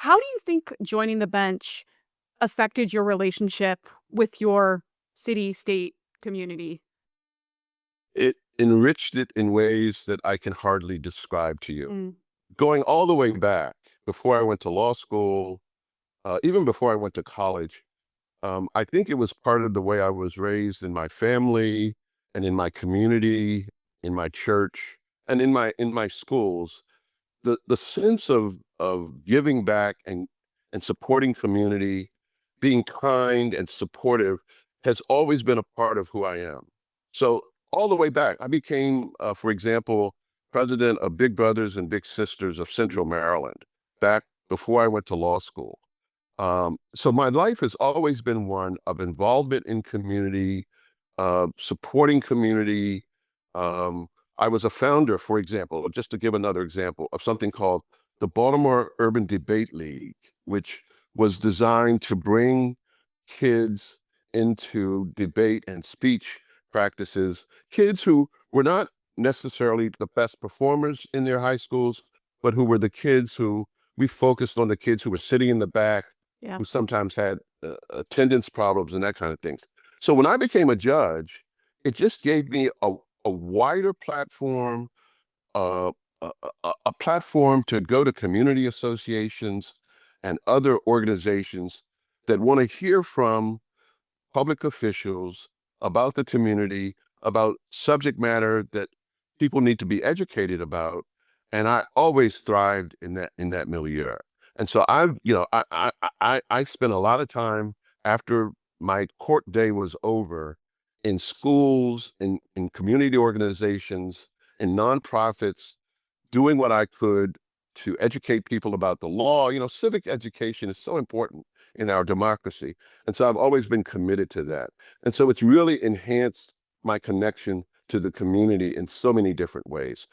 How do you think joining the bench affected your relationship with your city, state, community? It enriched it in ways that I can hardly describe to you. Mm, Going all the way back, before I went to law school, even before I went to college, I think it was part of the way I was raised in my family and in my community, in my church, and in my schools. The sense of giving back and supporting community, being kind and supportive has always been a part of who I am. So all the way back, I became, for example, president of Big Brothers and Big Sisters of Central Maryland back before I went to law school. So my life has always been one of involvement in community, supporting community. Um, I was a founder, for example, just to give another example, of something called the Baltimore Urban Debate League, which was designed to bring kids into debate and speech practices, kids who were not necessarily the best performers in their high schools, but who were the kids who we focused on the kids who were sitting in the back, yeah. who sometimes had attendance problems and that kind of things. So when I became a judge, it just gave me a wider platform, uh, a platform to go to community associations and other organizations that want to hear from public officials about the community, about subject matter that people need to be educated about. And I always thrived in that milieu. And so I spent a lot of time after my court day was over in schools, in community organizations, in nonprofits, doing what I could to educate people about the law. Civic education is so important in our democracy. And so I've always been committed to that. And so it's really enhanced my connection to the community in so many different ways.